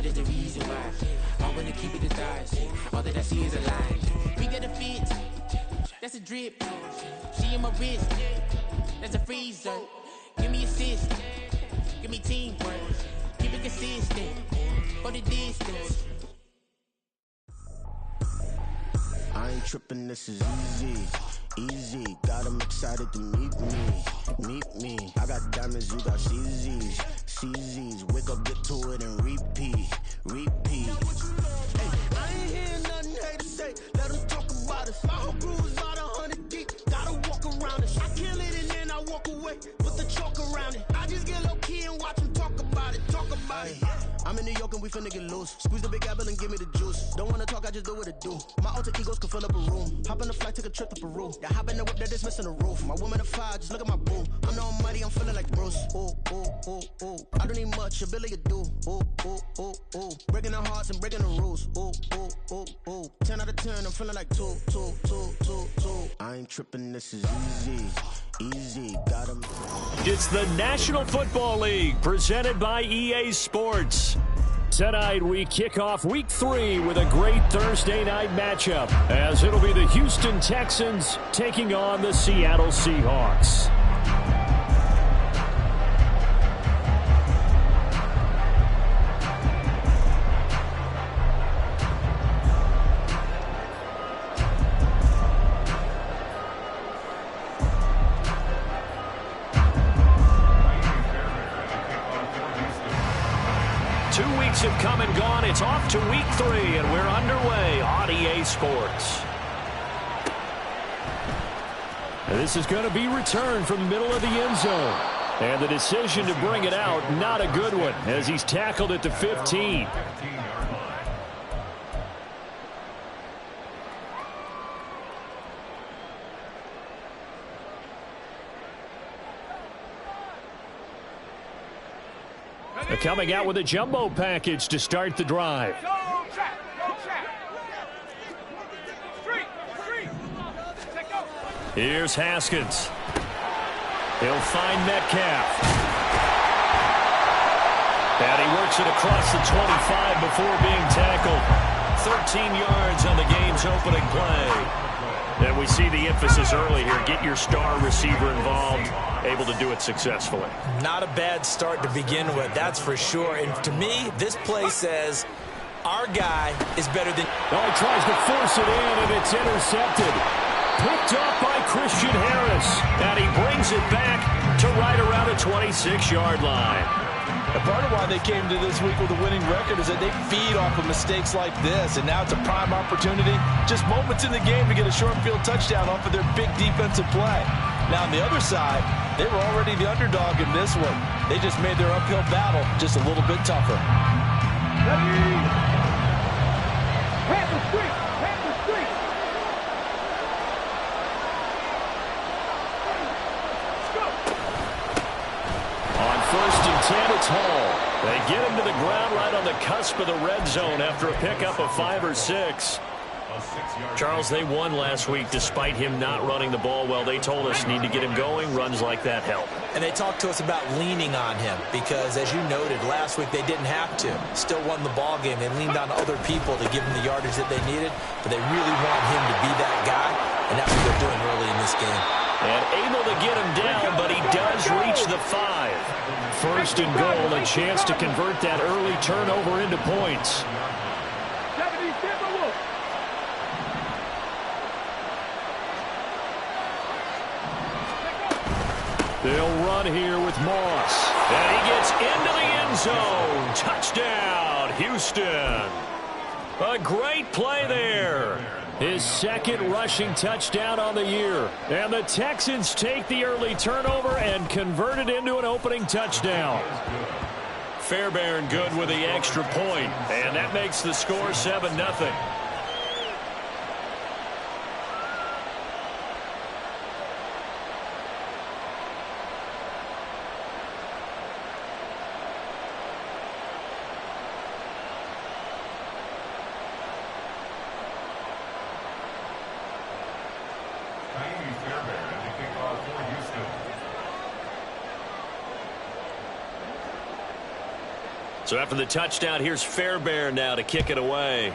is the reason why I wanna keep it the thighs. All that I see is a lie. We got a fit, that's a drip. She in my wrist, that's a freezer. Give me assist, give me teamwork. Keep it consistent, for the distance. I ain't tripping, this is easy. Got them excited to meet me. I got diamonds, you got CZs. Wake up, get to it, and repeat. Hey, I ain't hearing nothing hate to say. Let them talk about us. My whole crew is about 100 deep. Gotta walk around it. I kill it and then I walk away with the chalk around it. I just get low key and watch them talk about it. I'm in New York and we finna get loose. Squeeze the big apple and give me the juice. Don't wanna talk, I just do what it do. My alter egos can fill up a room. Hop on the flight, take a trip to Peru. Yeah, hop in the whip that is missing the roof. My woman a fire, just look at my boo. I'm no money, I'm feeling like Bruce. Ooh. I don't need much, ability to do. Ooh. Breaking the hearts and breaking the rules. Ooh. 10 out of 10, I'm feeling like two. I ain't tripping, this is easy. Got 'em. It's the National Football League presented by EA Sports. Tonight we kick off Week 3 with a great Thursday night matchup, as it'll be the Houston Texans taking on the Seattle Seahawks. Have come and gone. It's off to Week 3, and we're underway on EA Sports. And this is going to be returned from the middle of the end zone. And the decision to bring it out, not a good one, as he's tackled at the 15. They're coming out with a jumbo package to start the drive. Here's Haskins. He'll find Metcalf. And he works it across the 25 before being tackled. 13 yards on the game's opening play. And we see the emphasis early here. Get your star receiver involved. Able to do it successfully. Not a bad start to begin with, that's for sure. And to me, this play says our guy is better than... Oh, he tries to force it in, and it's intercepted. Picked up by Christian Harris. And he brings it back to right around the 26-yard line. And part of why they came to this week with a winning record is that they feed off of mistakes like this, and now it's a prime opportunity, just moments in the game to get a short field touchdown off of their big defensive play. Now on the other side, they were already the underdog in this one. They just made their uphill battle just a little bit tougher. On 1st and 10, it's Hall. They get him to the ground right on the cusp of the red zone after a pickup of 5 or 6. Charles, they won last week despite him not running the ball well. They told us need to get him going. Runs like that help. And they talked to us about leaning on him because, as you noted, last week they didn't have to. Still won the ball game. They leaned on other people to give them the yardage that they needed, but they really want him to be that guy, and that's what they're doing early in this game. And able to get him down, but he does reach the 5. 1st and goal, a chance to convert that early turnover into points. They'll run here with Moss. And he gets into the end zone. Touchdown, Houston. A great play there. His 2nd rushing touchdown on the year. And the Texans take the early turnover and convert it into an opening touchdown. Fairbairn good with the extra point. And that makes the score 7-0. So after the touchdown, here's Fairbairn now to kick it away.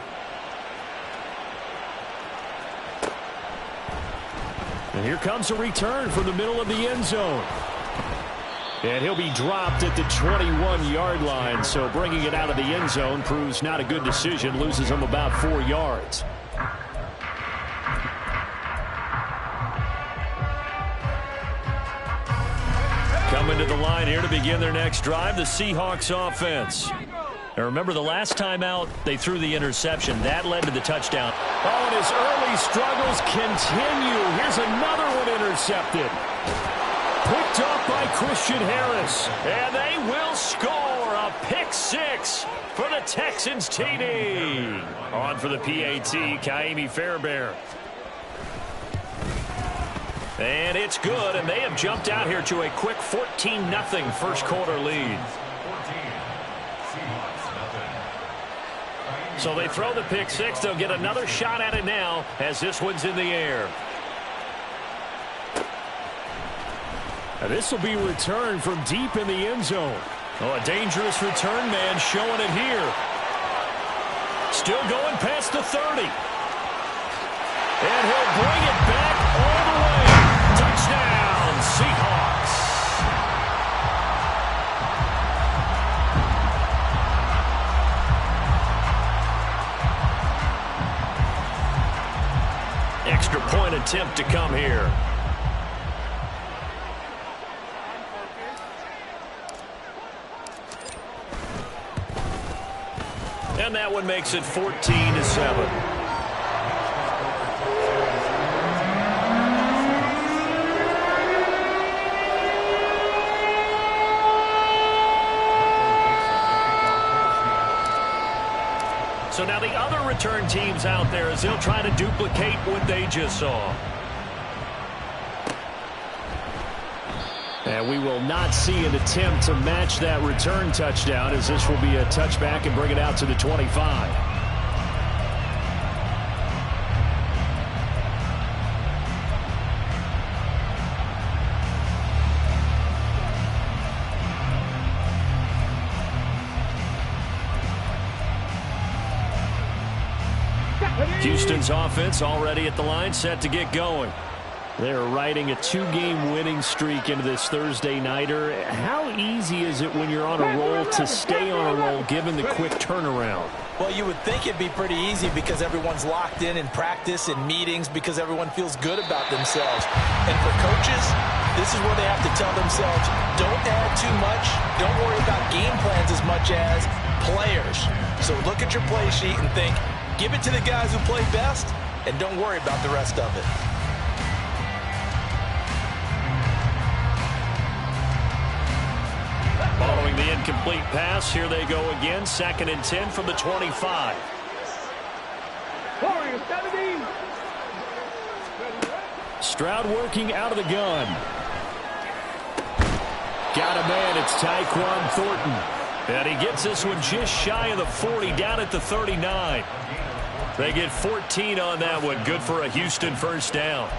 And here comes a return from the middle of the end zone. And he'll be dropped at the 21-yard line. So bringing it out of the end zone proves not a good decision. Loses him about 4 yards. Coming to the line here to begin their next drive, the Seahawks offense. Now remember, the last time out, they threw the interception. That led to the touchdown. Oh, and his early struggles continue. Here's another one intercepted. Picked off by Christian Harris. And they will score a pick-6 for the Texans TD. On for the PAT, Kaimi Fairbairn. And it's good, and they have jumped out here to a quick 14-0 first quarter lead. So they throw the pick-6. They'll get another shot at it now as this one's in the air. Now this will be returned from deep in the end zone. Oh, a dangerous return man showing it here. Still going past the 30. And he'll bring it back all the way. Touchdown, Seahawks. Extra point attempt to come here. And that one makes it 14-7. So now the other return teams out there as they'll try to duplicate what they just saw. And we will not see an attempt to match that return touchdown, as this will be a touchback and bring it out to the 25. Houston's offense already at the line, set to get going. They're riding a 2-game winning streak into this Thursday nighter. How easy is it when you're on a roll to stay on a roll given the quick turnaround? Well, you would think it'd be pretty easy because everyone's locked in practice and meetings because everyone feels good about themselves. And for coaches, this is where they have to tell themselves, don't add too much. Don't worry about game plans as much as players. So look at your play sheet and think, give it to the guys who play best and don't worry about the rest of it. Following the incomplete pass, here they go again. 2nd and 10 from the 25. Stroud working out of the gun. Got a man. It's Tyquan Thornton. And he gets this one just shy of the 40, down at the 39. They get 14 on that one. Good for a Houston first down.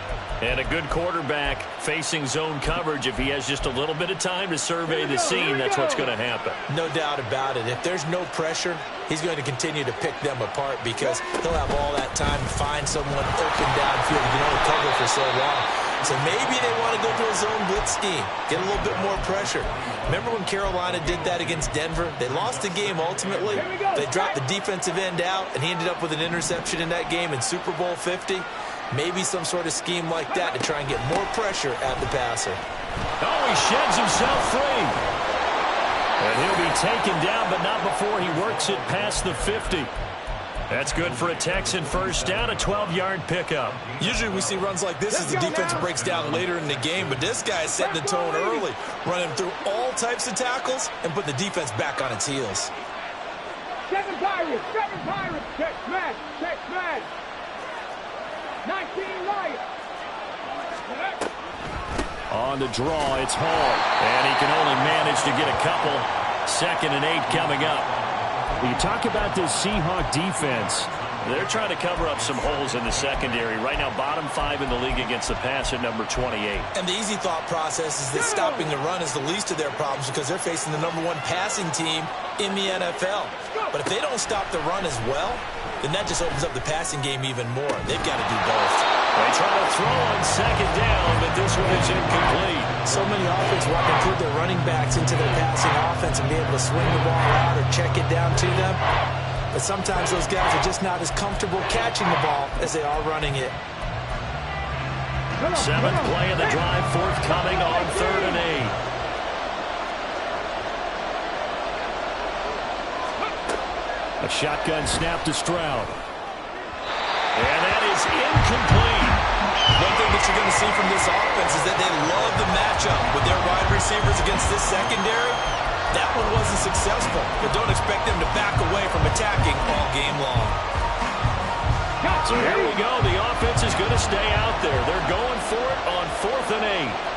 And a good quarterback facing zone coverage. If he has just a little bit of time to survey the scene, that's what's going to happen. No doubt about it. If there's no pressure, he's going to continue to pick them apart because he'll have all that time to find someone open downfield. You can only cover for so long. So maybe they want to go to a zone blitz scheme, get a little bit more pressure. Remember when Carolina did that against Denver? They lost the game ultimately. They dropped the defensive end out, and he ended up with an interception in that game in Super Bowl 50. Maybe some sort of scheme like that to try and get more pressure at the passer. Oh, he sheds himself free. And he'll be taken down, but not before he works it past the 50. That's good for a Texan first down, a 12-yard pickup. Usually we see runs like this as the defense breaks down later in the game, but this guy is setting the tone early, running through all types of tackles and putting the defense back on its heels. 7 Pirates, check smash, 19 Lions. On the draw, it's Hall. And he can only manage to get a couple. 2nd and 8 coming up. You talk about this Seahawk defense. They're trying to cover up some holes in the secondary. Right now, bottom 5 in the league against the pass at number 28. And the easy thought process is that stopping the run is the least of their problems because they're facing the number 1 passing team in the NFL. But if they don't stop the run as well, then that just opens up the passing game even more. They've got to do both. They try to throw on second down, but this one is incomplete. So many offenses want to include their running backs into their passing offense and be able to swing the ball out or check it down to them. But sometimes those guys are just not as comfortable catching the ball as they are running it. 7th play of the drive, forthcoming on 3rd and 8. A shotgun snap to Stroud. And that is incomplete. One thing that you're going to see from this offense is that they love the matchup with their wide receivers against this secondary. That one wasn't successful, but don't expect them to back away from attacking all game long. So here we go. The offense is going to stay out there. They're going for it on 4th and 8.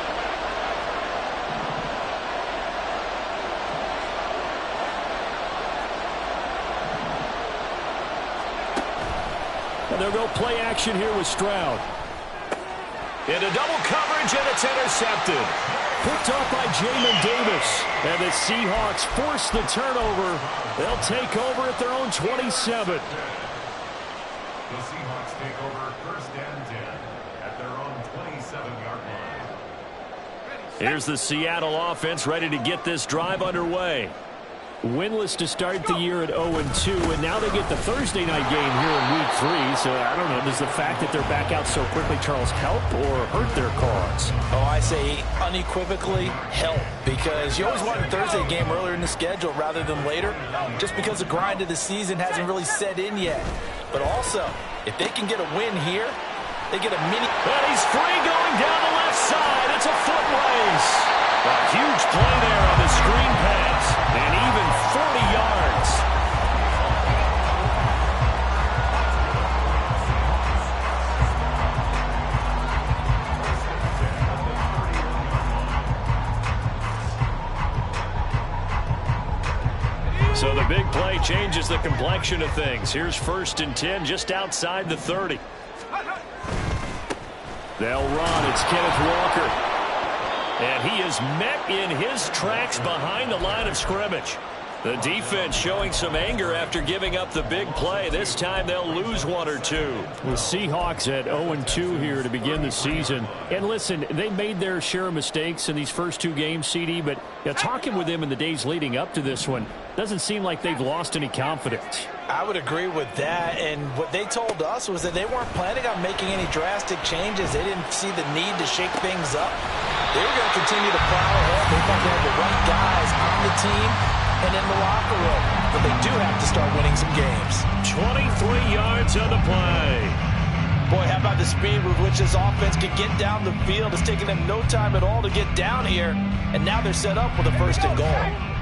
And they'll go play action here with Stroud. Into double coverage, and it's intercepted. Picked off by Jamin Davis. And the Seahawks force the turnover. They'll take over at their own 27. The Seahawks take over 1st and 10 at their own 27-yard line. Here's the Seattle offense ready to get this drive underway. Winless to start the year at 0-2, and now they get the Thursday night game here in Week 3. So, I don't know, does the fact that they're back out so quickly, Charles, help or hurt their cause? Oh, I say unequivocally help, because you always want a Thursday game earlier in the schedule rather than later, just because the grind of the season hasn't really set in yet. But also, if they can get a win here, they get a mini... And he's free going down the left side. It's a foot race. A huge play there on the screen pass, and even 40 yards. So the big play changes the complexion of things. Here's 1st and 10 just outside the 30. They'll run. It's Kenneth Walker. And he is met in his tracks behind the line of scrimmage. The defense showing some anger after giving up the big play. This time they'll lose 1 or 2. The Seahawks at 0-2 here to begin the season. And listen, they made their share of mistakes in these first 2 games, CD, but talking with them in the days leading up to this one, doesn't seem like they've lost any confidence. I would agree with that, and what they told us was that they weren't planning on making any drastic changes. They didn't see the need to shake things up. They were going to continue to plow ahead. They thought they had the right guys on the team and in the locker room, but they do have to start winning some games. 23 yards on the play. Boy, how about the speed with which this offense could get down the field? It's taken them no time at all to get down here, and now they're set up with a 1st and goal.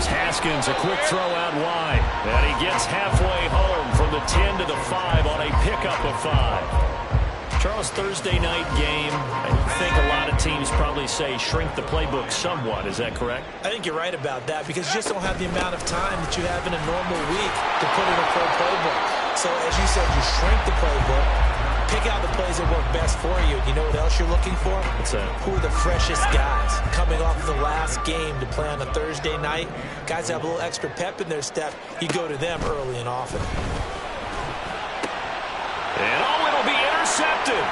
Haskins, a quick throw out wide. And he gets halfway home from the 10 to the 5 on a pickup of 5. Charles, Thursday night game, I think a lot of teams probably say shrink the playbook somewhat. Is that correct? I think you're right about that, because you just don't have the amount of time that you have in a normal week to put in a full playbook. So, as you said, you shrink the playbook, pick out the plays that work best for you. You know what else you're looking for? What's that? Who are the freshest guys coming off the last game to play on a Thursday night? Guys that have a little extra pep in their step. You go to them early and often. And it'll be intercepted.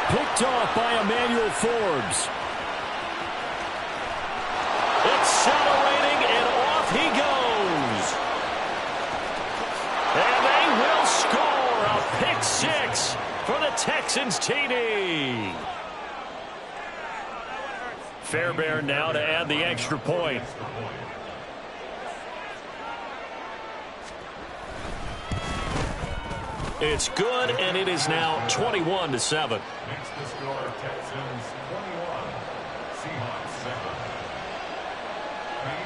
Picked off by Emmanuel Forbes. Accelerating, and off he goes. And they will score a pick 6 for the Texans TD. Fairbairn now to add the extra point. It's good, and it is now 21-7. Next to score, Texans 21, Seahawks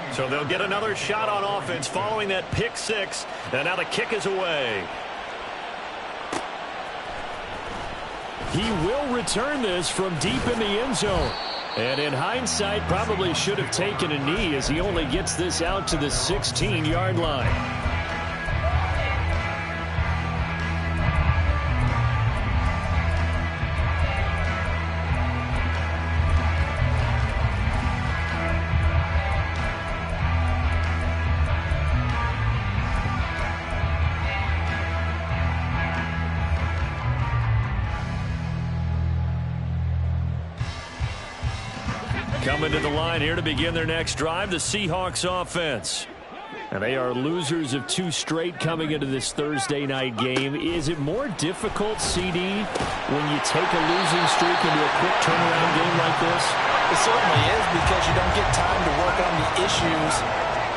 7. So they'll get another shot on offense following that pick 6, and now the kick is away. He will return this from deep in the end zone. And in hindsight, probably should have taken a knee as he only gets this out to the 16-yard line. Coming to the line here to begin their next drive, the Seahawks offense. And they are losers of 2 straight coming into this Thursday night game. Is it more difficult, CD, when you take a losing streak into a quick turnaround game like this? It certainly is, because you don't get time to work on the issues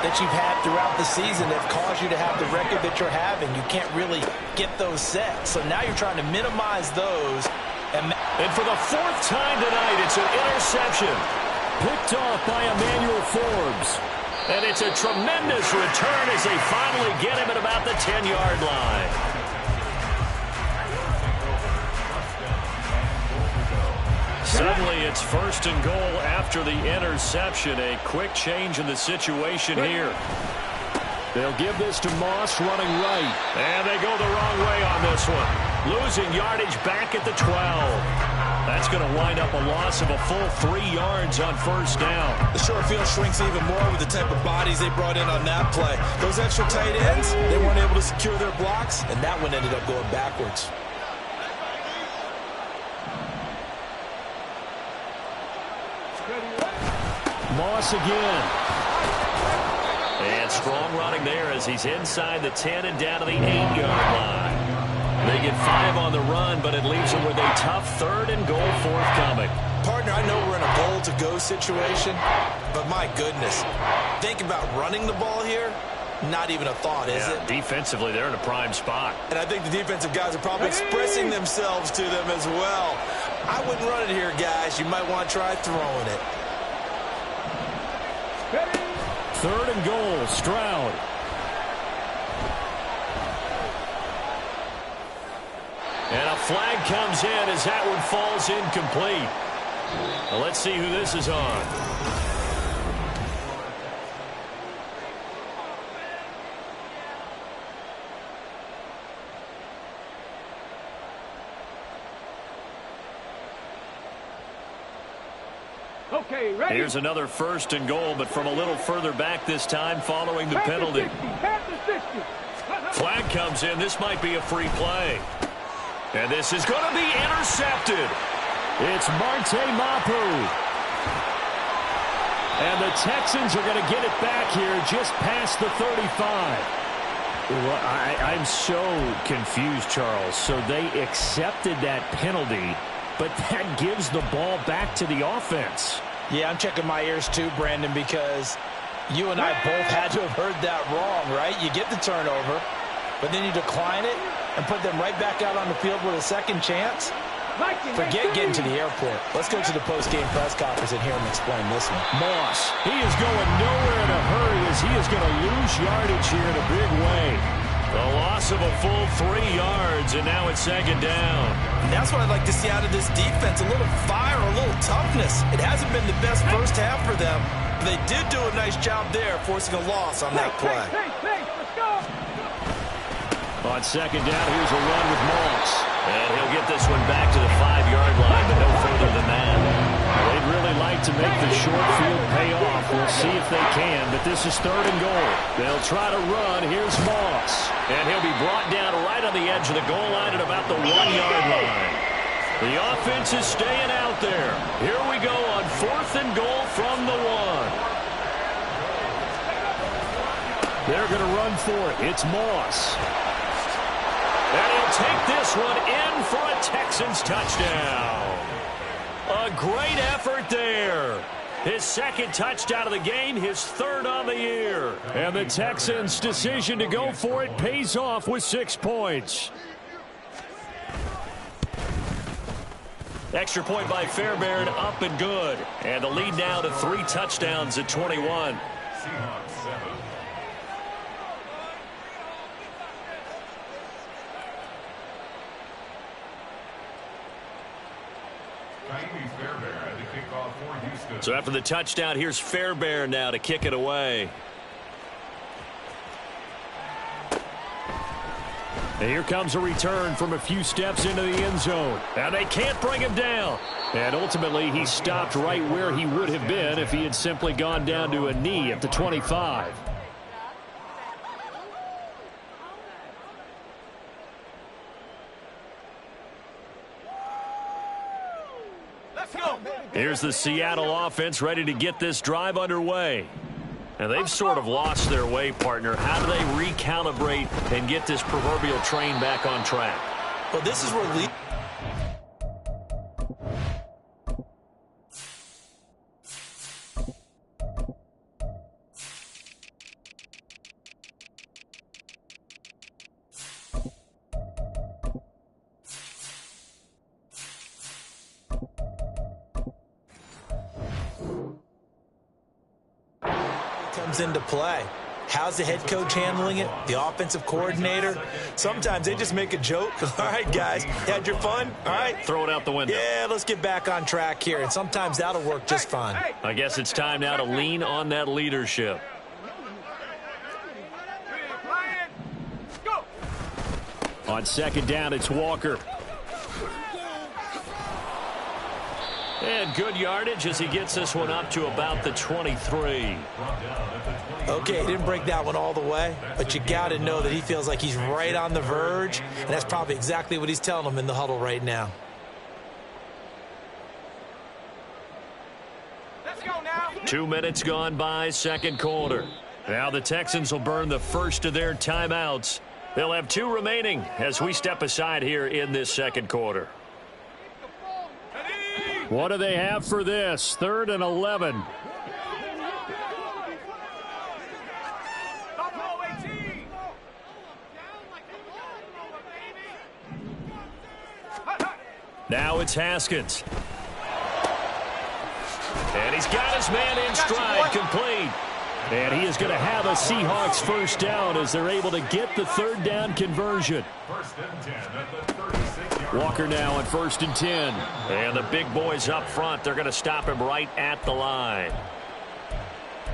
that you've had throughout the season that have caused you to have the record that you're having. You can't really get those set. So now you're trying to minimize those. And for the 4th time tonight, it's an interception. Picked off by Emmanuel Forbes. And it's a tremendous return as they finally get him at about the 10-yard line. Suddenly it's 1st and goal after the interception. A quick change in the situation here. They'll give this to Moss running right. And they go the wrong way on this one. Losing yardage back at the 12. That's going to wind up a loss of a full 3 yards on 1st down. The short field shrinks even more with the type of bodies they brought in on that play. Those extra tight ends, they weren't able to secure their blocks, and that one ended up going backwards. Moss again. And strong running there as he's inside the 10 and down to the 8-yard line. They get 5 on the run, but it leaves them with a tough 3rd and goal forthcoming. Partner, I know we're in a goal-to-go situation, but my goodness, think about running the ball here. Not even a thought, is it? Defensively, they're in a prime spot. And I think the defensive guys are probably expressing themselves to them as well. I wouldn't run it here, guys. You might want to try throwing it. 3rd and goal, Stroud. And a flag comes in as that one falls incomplete. Well, let's see who this is on. Okay, ready? Here's another 1st and goal, but from a little further back this time following the penalty. Flag comes in. This might be a free play. And this is going to be intercepted. It's Marte Mapu. And the Texans are going to get it back here just past the 35. Well, I'm so confused, Charles. So they accepted that penalty, but that gives the ball back to the offense. Yeah, I'm checking my ears too, Brandon, because you and I both had to have heard that wrong, right? You get the turnover, but then you decline it and put them right back out on the field with a second chance. Forget getting to the airport. Let's go to the post-game press conference and hear him explain this one. Moss, he is going nowhere in a hurry as he is going to lose yardage here in a big way. A loss of a full 3 yards, and now it's 2nd down. And that's what I'd like to see out of this defense, a little fire, a little toughness. It hasn't been the best first half for them, but they did do a nice job there, forcing a loss on that play. Let's go. On 2nd down, here's a run with Moss. And he'll get this one back to the 5-yard line, but no further than that. They'd really like to make the short field pay off. We'll see if they can, but this is 3rd and goal. They'll try to run. Here's Moss. And he'll be brought down right on the edge of the goal line at about the 1-yard line. The offense is staying out there. Here we go on 4th and goal from the 1. They're going to run for it. It's Moss. And he'll take this one in for a Texans touchdown. A great effort there. His 2nd touchdown of the game, his 3rd on the year. And the Texans' decision to go for it pays off with 6 points. Extra point by Fairbairn, up and good. And the lead now to 3 touchdowns at 21. Seahawks 7. So after the touchdown, here's Fairbairn now to kick it away. And here comes a return from a few steps into the end zone. And they can't bring him down. And ultimately, he stopped right where he would have been if he had simply gone down to a knee at the 25. Here's the Seattle offense ready to get this drive underway. And they've sort of lost their way, partner. How do they recalibrate and get this proverbial train back on track? Well, this is where comes into play. How's the head coach handling it? The offensive coordinator? Sometimes they just make a joke. All right, guys, you had your fun? All right. Throw it out the window. Yeah, let's get back on track here. And sometimes that'll work just fine. I guess it's time now to lean on that leadership. On second down, it's Walker. And good yardage as he gets this one up to about the 23. Okay, he didn't break that one all the way, but you got to know that he feels like he's right on the verge, and that's probably exactly what he's telling them in the huddle right now. Let's go now. 2 minutes gone by, second quarter. Now the Texans will burn the first of their timeouts. They'll have 2 remaining as we step aside here in this second quarter. What do they have for this? 3rd and 11. Now it's Haskins. And he's got his man in stride, complete. And he is going to have a Seahawks first down as they're able to get the 3rd down conversion. Walker now on 1st and 10. And the big boys up front, they're going to stop him right at the line.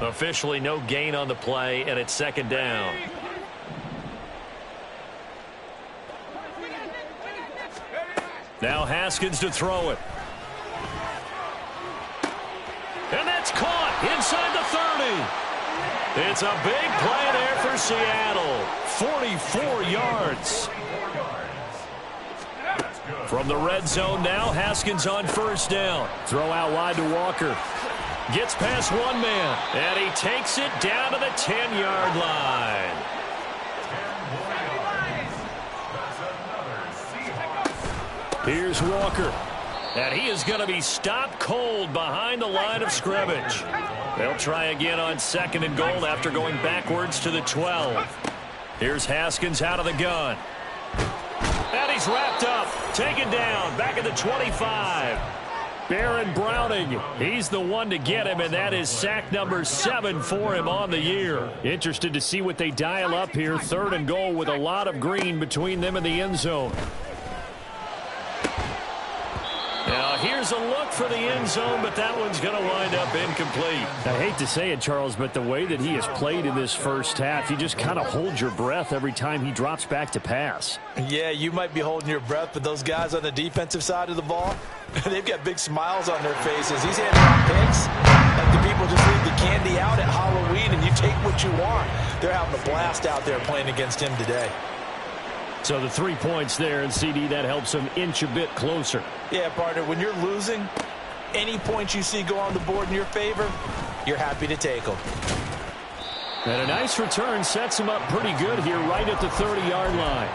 Officially no gain on the play, and it's 2nd down. Now Haskins to throw it. And that's caught inside the 30. It's a big play there for Seattle. 44 yards. From the red zone now, Haskins on 1st down. Throw out wide to Walker. Gets past one man. And he takes it down to the 10-yard line. Here's Walker. And he is going to be stopped cold behind the line of scrimmage. They'll try again on 2nd and goal after going backwards to the 12. Here's Haskins out of the gun. And he's wrapped up, taken down, back at the 25. Baron Browning, he's the one to get him, and that is sack number 7 for him on the year. Interested to see what they dial up here. 3rd and goal with a lot of green between them and the end zone. Now, here's a look for the end zone, but that one's going to wind up incomplete. I hate to say it, Charles, but the way that he has played in this first half, you just kind of hold your breath every time he drops back to pass. Yeah, you might be holding your breath, but those guys on the defensive side of the ball, they've got big smiles on their faces. He's handing out picks like the people just leave the candy out at Halloween, and you take what you want. They're having a blast out there playing against him today. So the 3 points there, and CD, that helps him inch a bit closer. Yeah, partner, when you're losing, any points you see go on the board in your favor, you're happy to take them. And a nice return sets him up pretty good here right at the 30-yard line.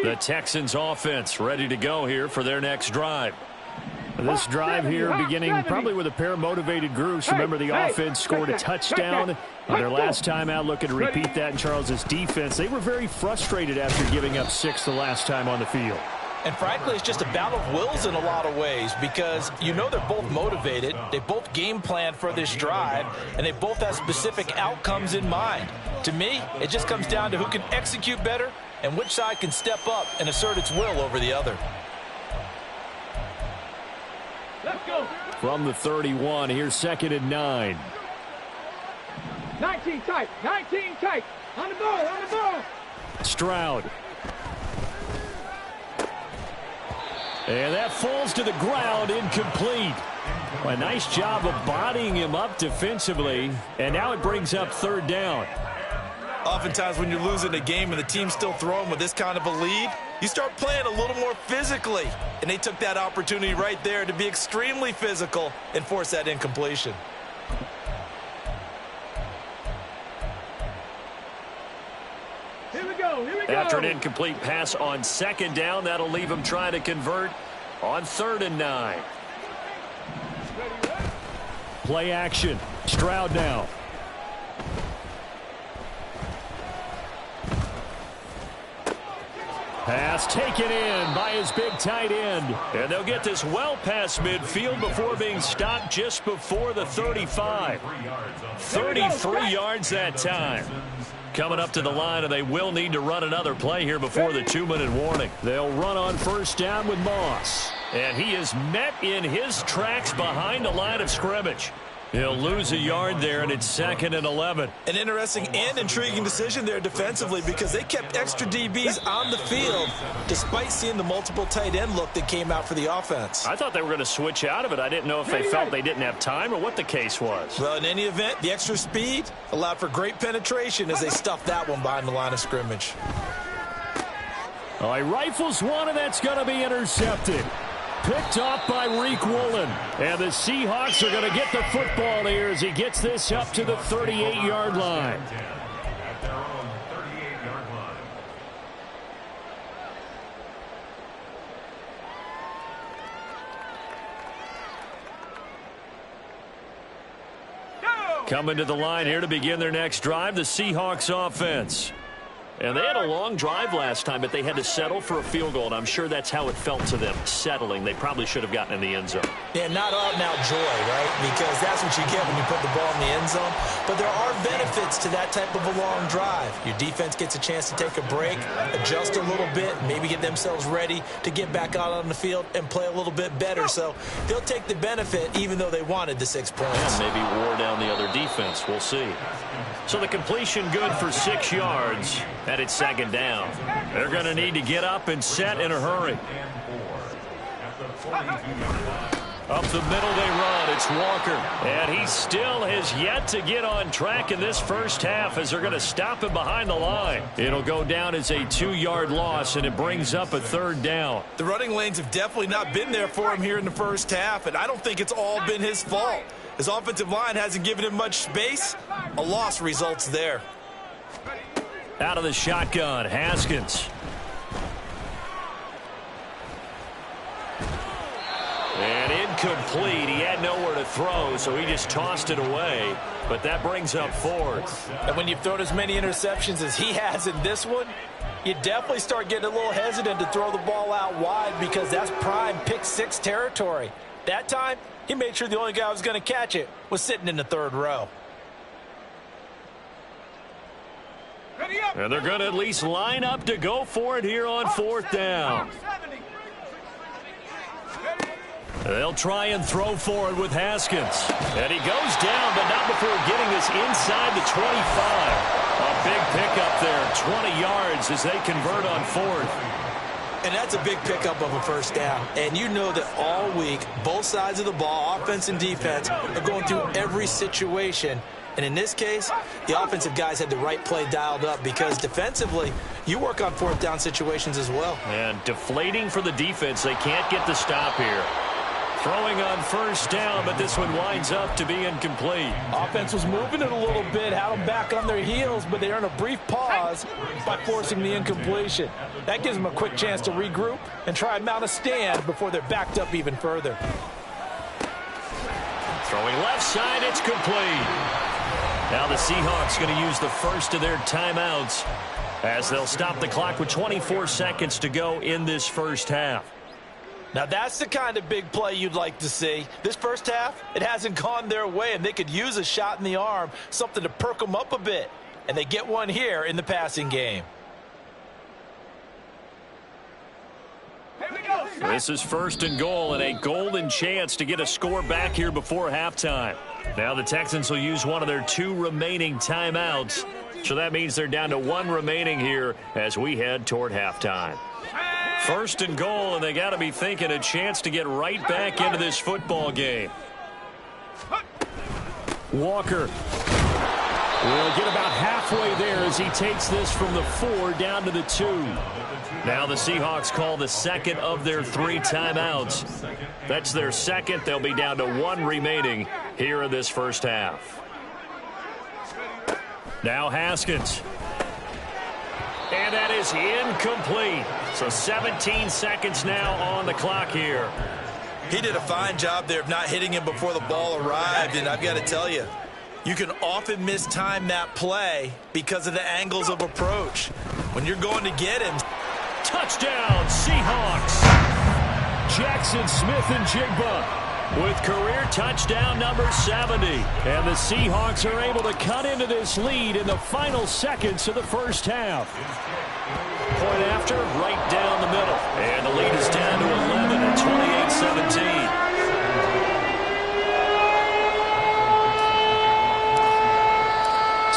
The Texans offense ready to go here for their next drive. This drive here beginning probably with a pair of motivated groups. Remember, the offense scored a touchdown on their last time out. Looking to repeat that in Charles's defense. They were very frustrated after giving up 6 the last time on the field. And frankly, it's just a battle of wills in a lot of ways because you know they're both motivated, they both game plan for this drive, and they both have specific outcomes in mind. To me, it just comes down to who can execute better and which side can step up and assert its will over the other. Let's go. From the 31, here's 2nd and 9. 19 tight. 19 tight. On the ball. On the ball. Stroud. And that falls to the ground, incomplete. A nice job of bodying him up defensively, and now it brings up 3rd down. Oftentimes when you're losing a game and the team's still throwing with this kind of a lead, you start playing a little more physically. And they took that opportunity right there to be extremely physical and force that incompletion. Here we go. Here we go. After an incomplete pass on 2nd down, that'll leave him trying to convert on 3rd and 9. Play action. Stroud now. Pass taken in by his big tight end. And they'll get this well past midfield before being stopped just before the 35. 33 yards that time. Coming up to the line, and they will need to run another play here before the 2-minute warning. They'll run on 1st down with Moss. And he is met in his tracks behind the line of scrimmage. He'll lose a yard there, and it's 2nd and 11. An interesting and intriguing decision there defensively because they kept extra DBs on the field despite seeing the multiple tight end look that came out for the offense. I thought they were going to switch out of it. I didn't know if they felt they didn't have time or what the case was. Well, in any event, the extra speed allowed for great penetration as they stuffed that one behind the line of scrimmage. All right, rifles one, and that's going to be intercepted. Picked off by Reek Woolen. And the Seahawks are going to get the football here as he gets this up to the 38-yard line. At their own 38-yard line. Coming to the line here to begin their next drive, the Seahawks offense. And they had a long drive last time, but they had to settle for a field goal, and I'm sure that's how it felt to them, settling. They probably should have gotten in the end zone. Yeah, not out-and-out joy, right? Because that's what you get when you put the ball in the end zone. But there are benefits to that type of a long drive. Your defense gets a chance to take a break, adjust a little bit, maybe get themselves ready to get back out on the field and play a little bit better. So they'll take the benefit even though they wanted the 6 points. And maybe wore down the other defense. We'll see. So the completion good for 6 yards, and it's 2nd down. They're going to need to get up and set in a hurry. Up the middle they run. It's Walker. And he still has yet to get on track in this first half as they're going to stop him behind the line. It'll go down as a 2-yard loss, and it brings up a 3rd down. The running lanes have definitely not been there for him here in the first half, and I don't think it's all been his fault. His offensive line hasn't given him much space. A loss results there. Out of the shotgun, Haskins. And incomplete. He had nowhere to throw, so he just tossed it away. But that brings up 4th. And when you've thrown as many interceptions as he has in this one, you definitely start getting a little hesitant to throw the ball out wide because that's prime pick 6 territory. That time, he made sure the only guy who was going to catch it was sitting in the 3rd row. And they're going to at least line up to go for it here on 4th down. They'll try and throw for it with Haskins. And he goes down, but not before getting this inside the 25. A big pickup there, 20 yards as they convert on 4th. And that's a big pickup of a 1st down. And you know that all week, both sides of the ball, offense and defense, are going through every situation. And in this case, the offensive guys had the right play dialed up because defensively, you work on 4th down situations as well. And deflating for the defense. They can't get the stop here. Throwing on 1st down, but this one winds up to be incomplete. Offense was moving it a little bit, had them back on their heels, but they earn a brief pause by forcing the incompletion. That gives them a quick chance to regroup and try and mount a stand before they're backed up even further. Throwing left side, it's complete. Now the Seahawks going to use the first of their timeouts as they'll stop the clock with 24 seconds to go in this first half. Now that's the kind of big play you'd like to see. This first half, it hasn't gone their way, and they could use a shot in the arm, something to perk them up a bit. And they get one here in the passing game. This is first and goal and a golden chance to get a score back here before halftime. Now the Texans will use one of their 2 remaining timeouts. So that means they're down to 1 remaining here as we head toward halftime. First and goal, and they got to be thinking a chance to get right back into this football game. Walker will get about halfway there as he takes this from the 4 down to the 2. Now the Seahawks call the second of their 3 timeouts. That's their second. They'll be down to 1 remaining here in this first half. Now Haskins. And that is incomplete. So 17 seconds now on the clock here. He did a fine job there of not hitting him before the ball arrived, and I've got to tell you, you can often mistime that play because of the angles of approach. When you're going to get him. Touchdown, Seahawks. Jackson Smith-Njigba with career touchdown number 70. And the Seahawks are able to cut into this lead in the final seconds of the first half. Point after, right down the middle. And the lead is down to 11 at 28-17.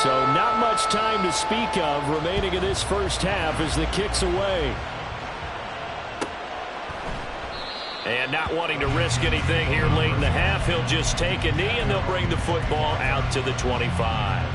So not much time to speak of remaining in this first half as the kick's away. And not wanting to risk anything here late in the half, he'll just take a knee and they'll bring the football out to the 25.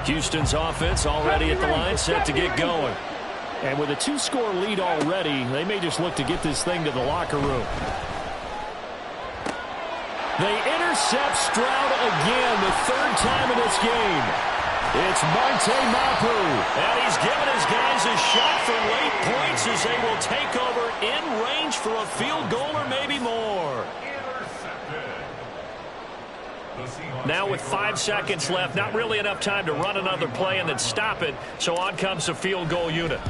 Houston's offense already at the line, set to get going. And with a 2-score lead already, they may just look to get this thing to the locker room. They intercept Stroud again, the 3rd time in this game. It's Marte Mapu. And he's given his guys a shot for late points as they will take over in range for a field goal or maybe more. Now with 5 seconds left, not really enough time to run another play and then stop it, so on comes the field goal unit.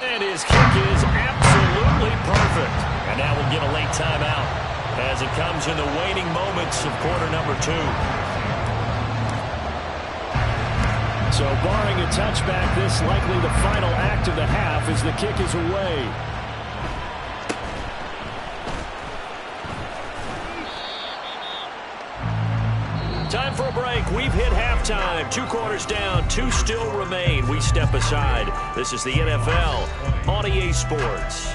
And his kick is absolutely perfect. And now we'll get a late timeout as it comes in the waning moments of quarter number 2. So barring a touchback, this likely the final act of the half as the kick is away. Time for a break. We've hit halftime. 2 quarters down. 2 still remain. We step aside. This is the NFL on EA Sports.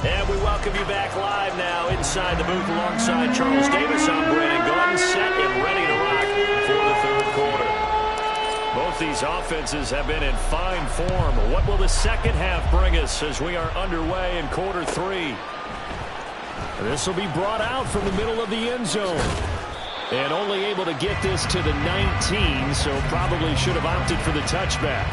And we welcome you back live now inside the booth alongside Charles Davis. I'm Brandon Gordon, set and ready to rock for the 3rd quarter. Both these offenses have been in fine form. What will the second half bring us as we are underway in quarter 3? This will be brought out from the middle of the end zone. And only able to get this to the 19, so probably should have opted for the touchback.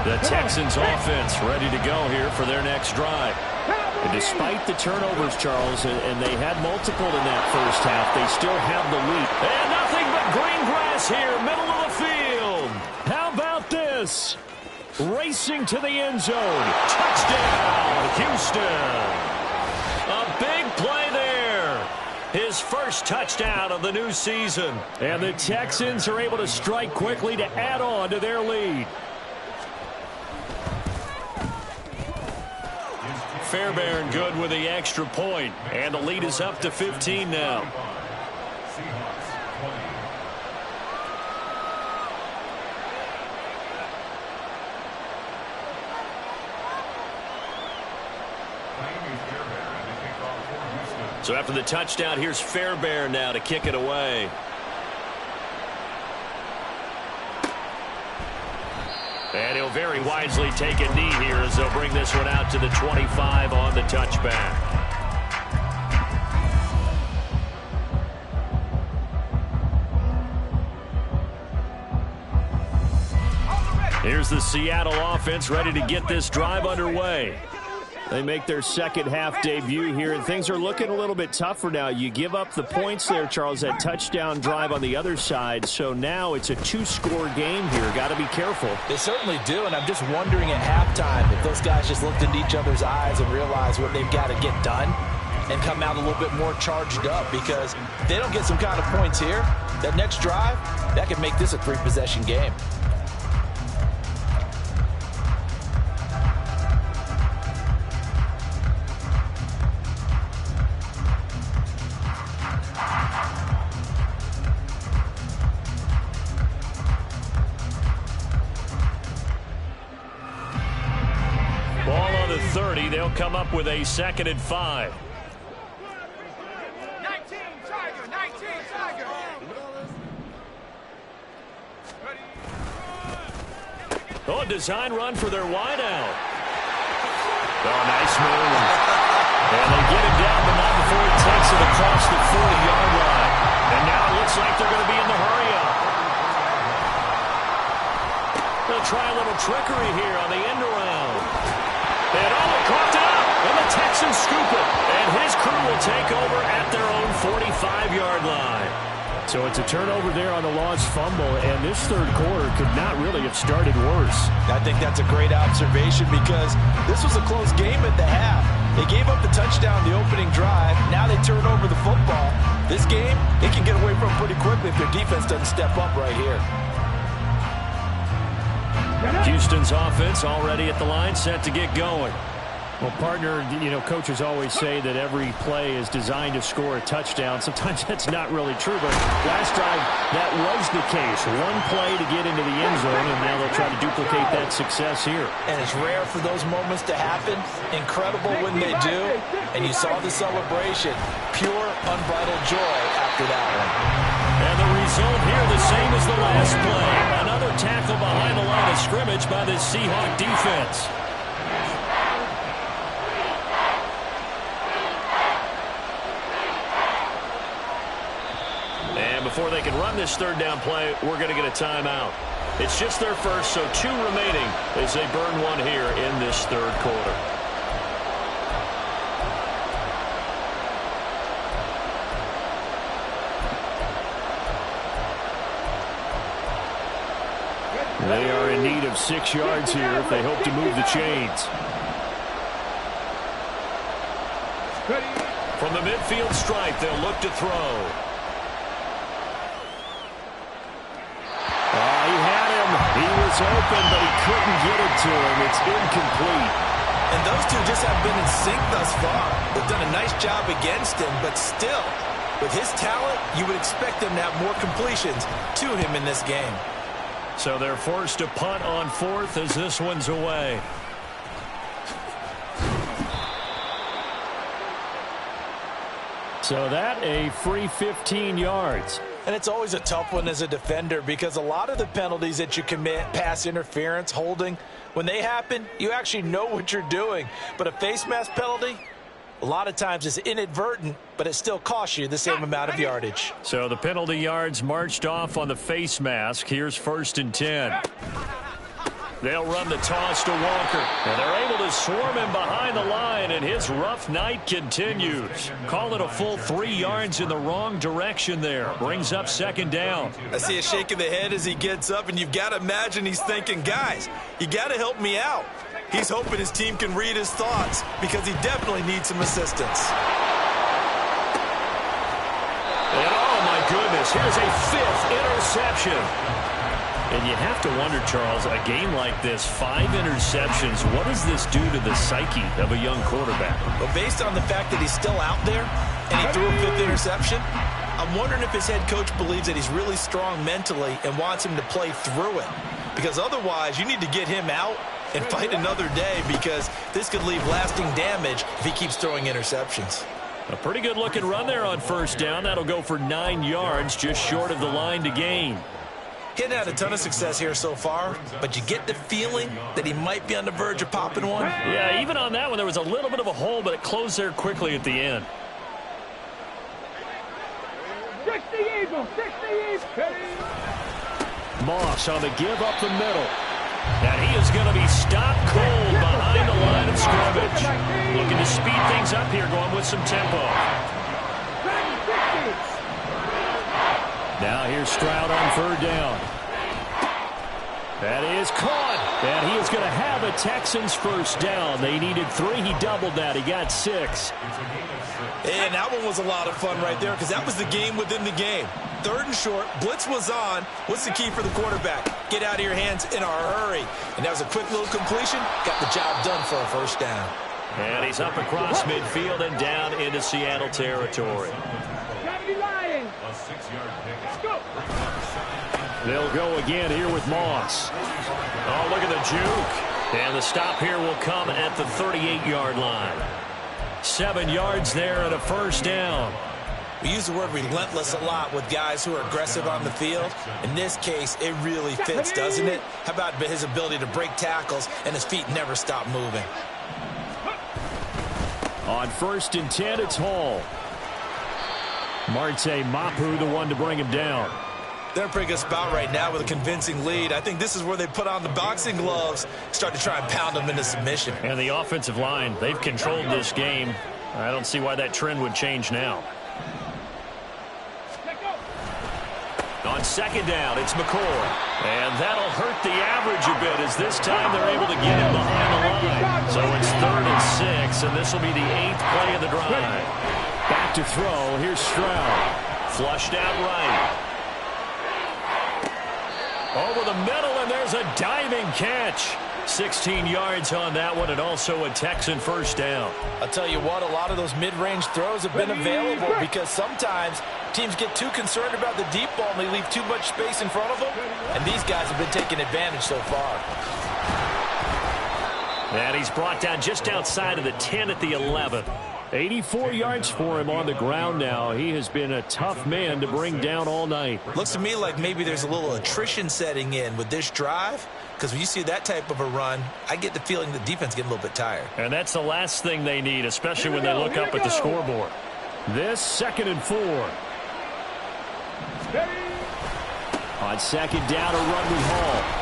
The Texans offense ready to go here for their next drive. And despite the turnovers, Charles, and they had multiple in that first half, they still have the lead. And nothing but green grass here, middle of the field. How about this? Racing to the end zone. Touchdown, Houston. A big play there. his first touchdown of the new season. And the Texans are able to strike quickly to add on to their lead. Fairbairn good with the extra point, and the lead is up to 15 now. So after the touchdown, here's Fairbairn now to kick it away. And he'll very wisely take a knee here as they'll bring this one out to the 25 on the touchback. Here's the Seattle offense ready to get this drive underway. They make their second half debut here, and things are looking a little bit tougher now. You give up the points there, Charles, that touchdown drive on the other side. So now it's a two-score game here. Got to be careful. They certainly do, and I'm just wondering at halftime if those guys just looked into each other's eyes and realized what they've got to get done and come out a little bit more charged up, because if they don't get some kind of points here, that next drive, that could make this a three-possession game. They'll come up with a 2nd and 5. 19 Tiger. Oh, a design run for their wideout. Oh, nice move. And they get him down, but not before he takes it across the 40-yard line. And now it looks like they're going to be in the hurry-up. They'll try a little trickery here on the end around. And they coughed it up, and the Texans scoop it. And his crew will take over at their own 45-yard line. So it's a turnover there on the lost fumble, and this third quarter could not really have started worse. I think that's a great observation, because this was a close game at the half. They gave up the touchdown the opening drive. Now they turn over the football. This game, they can get away from pretty quickly if their defense doesn't step up right here. Houston's offense already at the line, set to get going. Well, partner, coaches always say that every play is designed to score a touchdown. Sometimes that's not really true, but last drive that was the case. One play to get into the end zone, and now they'll try to duplicate that success here. And it's rare for those moments to happen. Incredible when they do. And you saw the celebration. Pure, unbridled joy after that one. And the result here the same as the last play. Another tackle behind the line of scrimmage by the Seahawk defense. And before they can run this third down play, we're going to get a timeout. It's just their first, so 2 remaining as they burn one here in this third quarter. They are in need of 6 yards here if they hope to move the chains. From the midfield stripe, they'll look to throw. He had him. He was open, but he couldn't get it to him. It's incomplete. And those two just have been in sync thus far. They've done a nice job against him, but still, with his talent, you would expect them to have more completions to him in this game. So they're forced to punt on 4th as this one's away. So that a free 15 yards. And it's always a tough one as a defender, because a lot of the penalties that you commit, pass interference, holding, when they happen, you actually know what you're doing. But a face mask penalty, a lot of times it's inadvertent, but it still costs you the same amount of yardage. So the penalty yards marched off on the face mask. Here's 1st and 10. They'll run the toss to Walker, and they're able to swarm him behind the line, and his rough night continues. Call it a full 3 yards in the wrong direction there. Brings up 2nd down. I see a shake of the head as he gets up, and you've got to imagine he's thinking, guys, you got to help me out. He's hoping his team can read his thoughts, because he definitely needs some assistance. goodness, here's a 5th interception. And you have to wonder, Charles, a game like this, 5 interceptions, what does this do to the psyche of a young quarterback? Well, based on the fact that he's still out there and he threw a 5th interception, I'm wondering if his head coach believes that he's really strong mentally and wants him to play through it. Because otherwise, you need to get him out and fight another day, because this could leave lasting damage if he keeps throwing interceptions. A pretty good looking run there on 1st down. That'll go for 9 yards, just short of the line to gain. He hadn't had a ton of success here so far, but you get the feeling that he might be on the verge of popping one. Yeah, even on that one, there was a little bit of a hole, but it closed there quickly at the end. 60 Eagles, 60 Eagles. Moss on the give up the middle. And he is going to be stopped cold behind the line of scrimmage. Looking to speed things up here, going with some tempo. Now here's Stroud on 3rd down. That is caught. And he is going to have a Texans 1st down. They needed 3. He doubled that. He got 6. And that one was a lot of fun right there, because that was the game within the game. 3rd and short. Blitz was on. What's the key for the quarterback? Get out of your hands in a hurry. And that was a quick little completion. Got the job done for a 1st down. And he's up across midfield and down into Seattle territory. A 6-yard pick. They'll go again here with Moss. Oh, look at the juke. And the stop here will come at the 38-yard line. 7 yards there and a 1st down. We use the word relentless a lot with guys who are aggressive on the field. In this case, it really fits, doesn't it? How about his ability to break tackles and his feet never stop moving? On 1st and 10, it's Hall. Marte Mapu, the one to bring him down. They're in a pretty good spot right now with a convincing lead. I think this is where they put on the boxing gloves, start to try and pound them into submission. And the offensive line, they've controlled this game. I don't see why that trend would change now. On 2nd down, it's McCoy. And that'll hurt the average a bit, as this time they're able to get him behind the line. So it's 3rd and 6, and this will be the 8th play of the drive. Back to throw. Here's Stroud. Flushed out right. Over the middle, and there's a diving catch. 16 yards on that one, and also a Texan 1st down. I'll tell you what, a lot of those mid-range throws have been available, because sometimes teams get too concerned about the deep ball and they leave too much space in front of them, and these guys have been taking advantage so far. And he's brought down just outside of the 10 at the 11. 84 yards for him on the ground now. He has been a tough man to bring down all night. Looks to me like maybe there's a little attrition setting in with this drive, because when you see that type of a run, I get the feeling the defense getting a little bit tired. And that's the last thing they need, especially when they look up at the scoreboard. This 2nd and 4. On 2nd down, a run with Hall.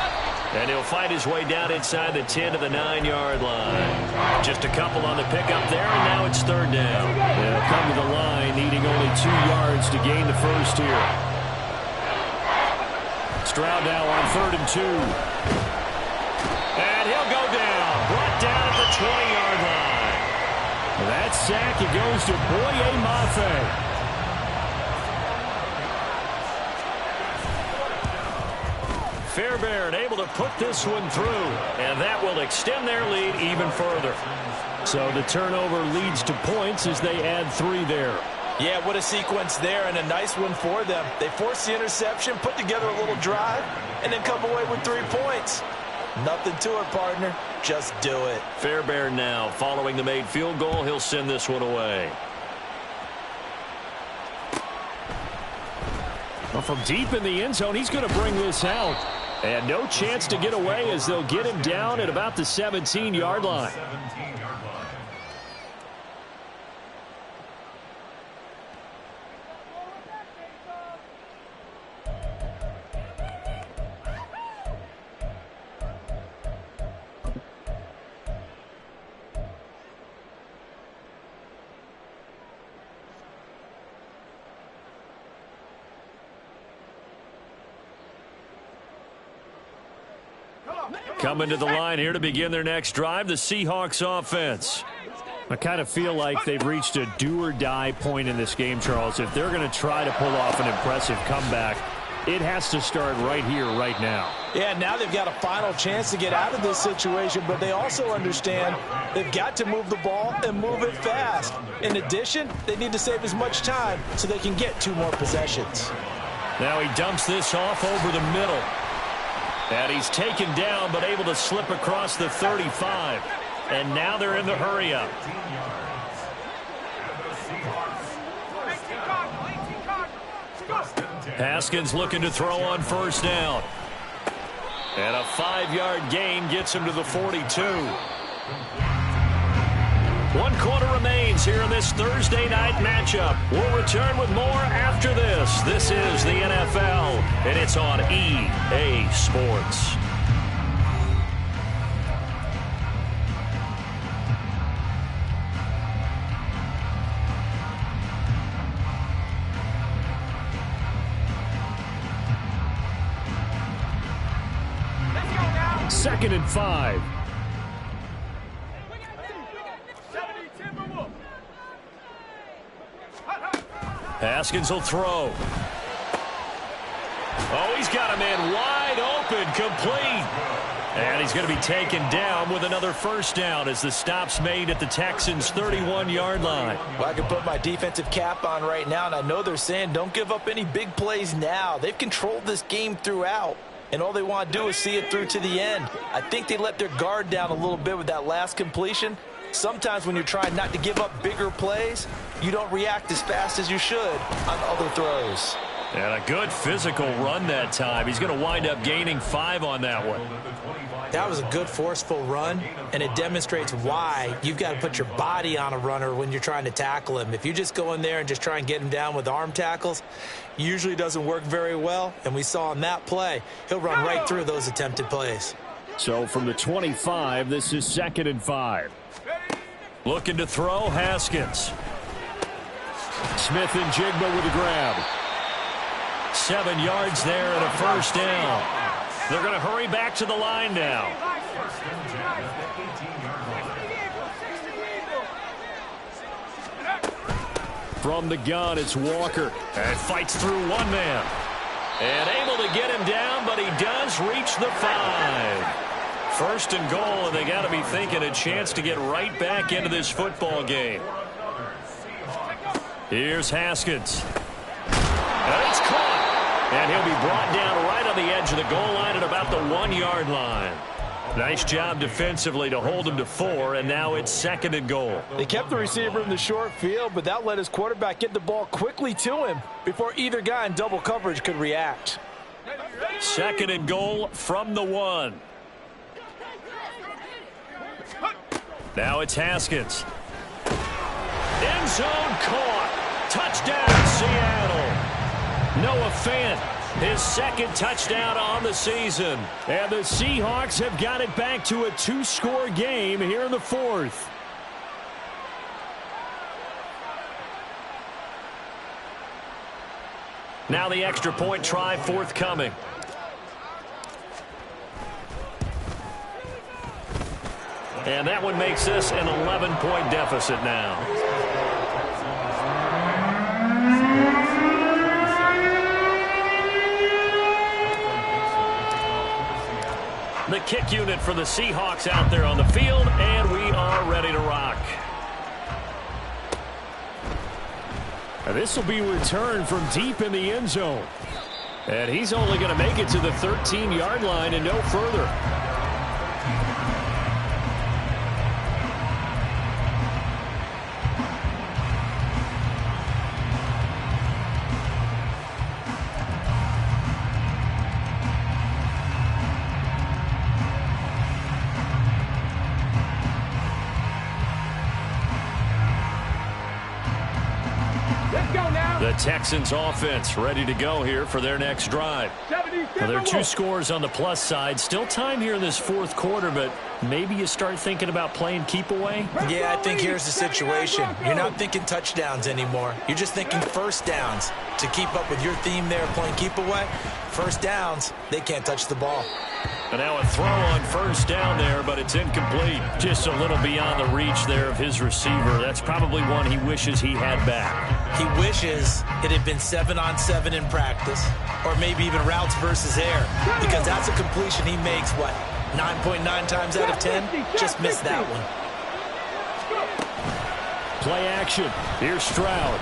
And he'll fight his way down inside the 10 to the 9-yard line. Just a couple on the pickup there, and now it's 3rd down. They'll come to the line, needing only 2 yards to gain the 1st here. Stroud now on 3rd and 2. And he'll go down. Brought down at the 20-yard line. That sack, it goes to Boye Mafe. Fairbairn able to put this one through, and that will extend their lead even further. So the turnover leads to points as they add 3 there. Yeah, what a sequence there, and a nice one for them. They forced the interception, put together a little drive, and then come away with 3 points. Nothing to it, partner. Just do it. Fairbairn now, following the made field goal, he'll send this one away. Well, from deep in the end zone, he's going to bring this out. And no chance to get away, as they'll get him down at about the 17-yard line. Coming to the line here to begin their next drive, the Seahawks offense. I kind of feel like they've reached a do-or-die point in this game, Charles. If they're going to try to pull off an impressive comeback, it has to start right here, right now. Yeah, now they've got a final chance to get out of this situation, but they also understand they've got to move the ball and move it fast. In addition, they need to save as much time so they can get 2 more possessions. Now he dumps this off over the middle. And he's taken down, but able to slip across the 35. And now they're in the hurry-up. Haskins looking to throw on first down. And a 5-yard gain gets him to the 42. 1 quarter remains here in this Thursday night matchup. We'll return with more after this. This is the NFL, and it's on EA Sports. Second and 5. Haskins will throw. Oh, he's got a man wide open, complete. And he's going to be taken down with another first down as the stop's made at the Texans' 31-yard line. Well, I can put my defensive cap on right now, and I know they're saying don't give up any big plays now. They've controlled this game throughout, and all they want to do is see it through to the end. I think they let their guard down a little bit with that last completion. Sometimes when you're trying not to give up bigger plays, you don't react as fast as you should on other throws. And a good physical run that time. He's going to wind up gaining 5 on that one. That was a good forceful run, and it demonstrates why you've got to put your body on a runner when you're trying to tackle him. If you just go in there and just try and get him down with arm tackles, usually doesn't work very well, and we saw on that play, he'll run right through those attempted plays. So from the 25, this is 2nd and 5. Looking to throw, Haskins. Smith and Jigba with a grab. 7 yards there and a first down. They're going to hurry back to the line now. From the gun, it's Walker. And fights through one man. And able to get him down, but he does reach the 5. First and goal, and they got to be thinking a chance to get right back into this football game. Here's Haskins. And it's caught. And he'll be brought down right on the edge of the goal line at about the 1-yard line. Nice job defensively to hold him to 4, and now it's 2nd and goal. They kept the receiver in the short field, but that let his quarterback get the ball quickly to him before either guy in double coverage could react. 2nd and goal from the 1. Now it's Haskins. End zone caught. Touchdown, Seattle. Noah Fant, his 2nd touchdown on the season. And the Seahawks have got it back to a 2-score game here in the 4th. Now the extra point try forthcoming. And that one makes this an 11-point deficit now. The kick unit for the Seahawks out there on the field, and we are ready to rock. And this will be returned from deep in the end zone. And he's only going to make it to the 13-yard line and no further. The Texans offense ready to go here for their next drive. Well, there are 2 scores on the plus side. Still time here in this 4th quarter, but maybe you start thinking about playing keep away? Yeah, I think here's the situation. You're not thinking touchdowns anymore. You're just thinking first downs. To keep up with your theme there, playing keep away, first downs, they can't touch the ball. And now a throw on first down there, but it's incomplete. Just a little beyond the reach there of his receiver. That's probably one he wishes he had back. He wishes it had been 7-on-7 in practice, or maybe even routes versus air, because that's a completion he makes, 9.9 times out of 10? Just missed that one. Play action. Here's Stroud.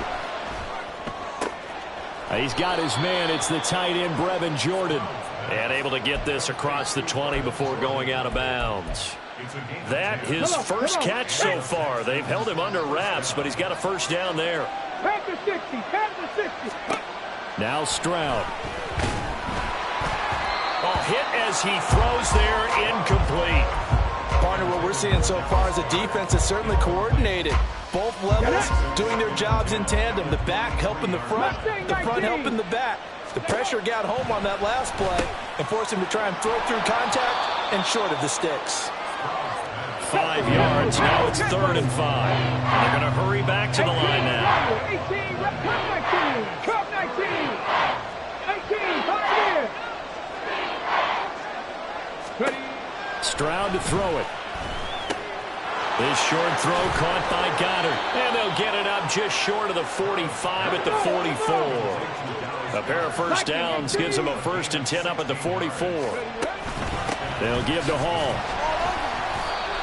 He's got his man. It's the tight end, Brevin Jordan. And able to get this across the 20 before going out of bounds. That his first catch so far. They've held him under wraps, but he's got a first down there. Pass the 60, pass the 60. Now Stroud. Hit as he throws there, incomplete. Partner, what we're seeing so far is a defense that's certainly coordinated. Both levels doing their jobs in tandem. The back helping the front helping the back. The pressure got home on that last play and forced him to try and throw through contact and short of the sticks. 5 yards. Now it's 3rd and 5. And they're going to hurry back to the line now. 18, cup 19, 18, 5 years. Stroud to throw it. This short throw caught by Goddard. And they'll get it up just short of the 45 at the 44. A pair of first downs gives them a 1st and 10 up at the 44. They'll give to Hall.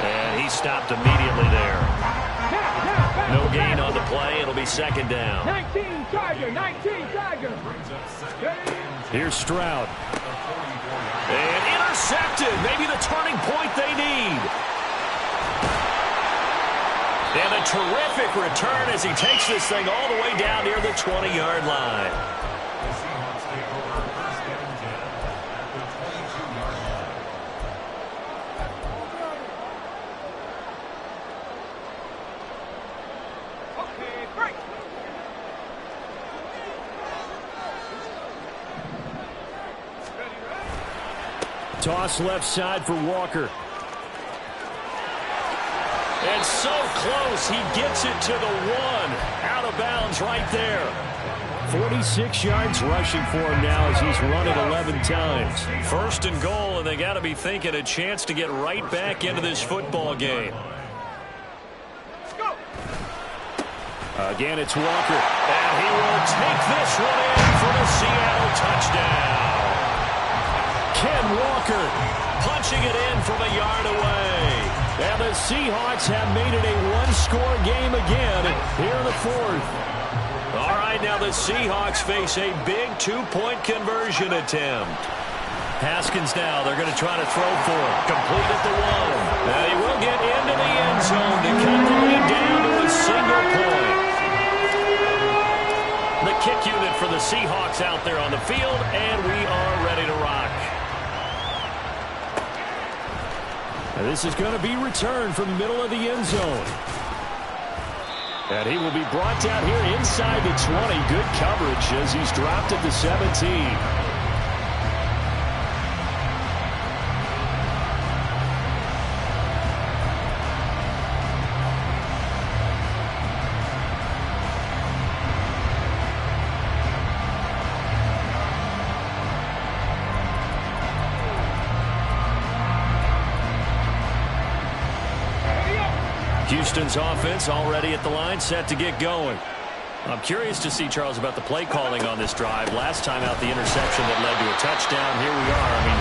And he stopped immediately there. No gain on the play. It'll be 2nd down. 19 Tiger. Here's Stroud. And intercepted. Maybe the turning point they need. And a terrific return as he takes this thing all the way down near the 20-yard line. The Seahawks take over 1st and 10 at the 22-yard line. Okay, break. Toss left side for Walker. And so close, he gets it to the 1. Out of bounds right there. 46 yards rushing for him now as he's run it 11 times. 1st and goal, and they got to be thinking a chance to get right back into this football game. Again, it's Walker. And he will take this one in for the Seattle touchdown. Ken Walker punching it in from a yard away. And the Seahawks have made it a one-score game again here in the 4th. All right, now the Seahawks face a big 2-point conversion attempt. Haskins now, they're going to try to throw for him. Complete at the 1. And he will get into the end zone to cut the lead down to a single point. The kick unit for the Seahawks out there on the field, and we are ready to rock. And this is going to be returned from the middle of the end zone. And he will be brought down here inside the 20. Good coverage as he's dropped at the 17. Houston's offense already at the line, set to get going. I'm curious to see, Charles, about the play calling on this drive. Last time out, the interception that led to a touchdown. Here we are. I mean,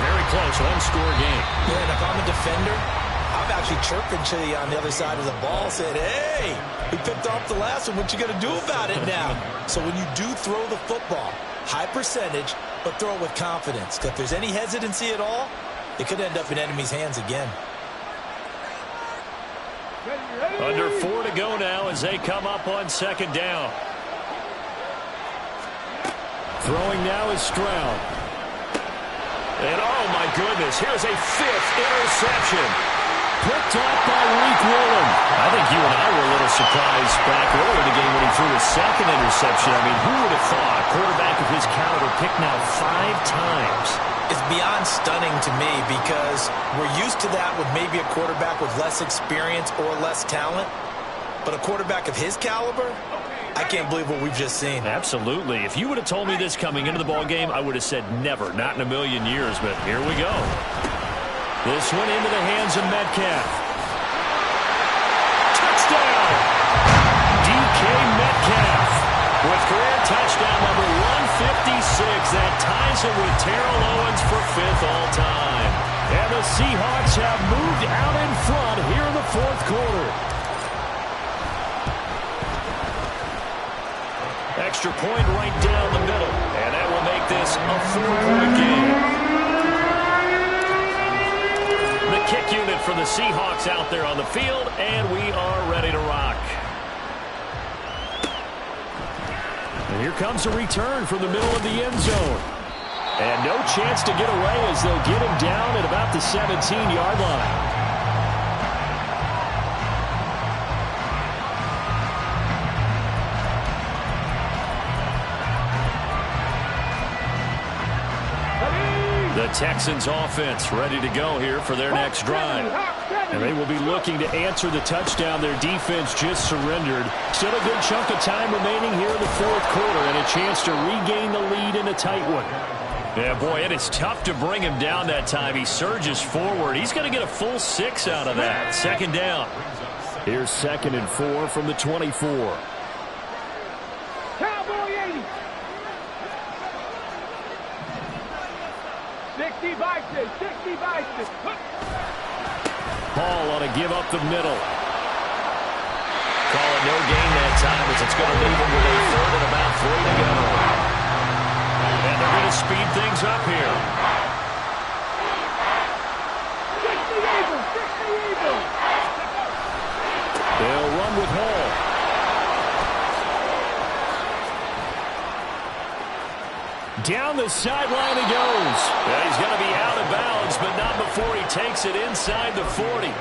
very close, one-score game. Yeah, and if I'm a defender, I'm actually chirping to you on the other side of the ball, saying, hey, we picked off the last one. What you going to do about it now? So when you do throw the football, high percentage, but throw it with confidence. Because if there's any hesitancy at all, it could end up in enemy's hands again. Under 4 to go now as they come up on 2nd down. Throwing now is Stroud. And oh my goodness, here's a 5th interception. Picked off by Reek Woolen. I think you and I were a little surprised back earlier in the game when he threw his 2nd interception. I mean, who would have thought a quarterback of his caliber picked now 5 times? It's beyond stunning to me because we're used to that with maybe a quarterback with less experience or less talent. But a quarterback of his caliber, I can't believe what we've just seen. Absolutely. If you would have told me this coming into the ball game, I would have said never, not in a million years, but here we go. This one into the hands of Metcalf. Touchdown! DK Metcalf with career touchdown number 156. That ties him with Terrell Owens for 5th all-time. And the Seahawks have moved out in front here in the 4th quarter. Extra point right down the middle. And that will make this a 4-point game. The kick unit for the Seahawks out there on the field, and we are ready to rock. And here comes a return from the middle of the end zone. And no chance to get away as they'll get him down at about the 17-yard line. The Texans offense ready to go here for their next drive. And they will be looking to answer the touchdown their defense just surrendered. Still a good chunk of time remaining here in the 4th quarter and a chance to regain the lead in a tight one. Yeah, boy, it is tough to bring him down that time. He surges forward. He's going to get a full 6 out of that. 2nd down. Here's 2nd and 4 from the 24. Cowboy 80. 60 vices, 60 vices. Hall on a give up the middle. Call it no gain that time as it's going to leave him with a 3rd and about 3 to go. And they're going to speed things up here. 60 Eagles, 60 Eagles. They'll run with Hall. Down the sideline he goes. He's going to be out of bounds, but not before he takes it inside the 40.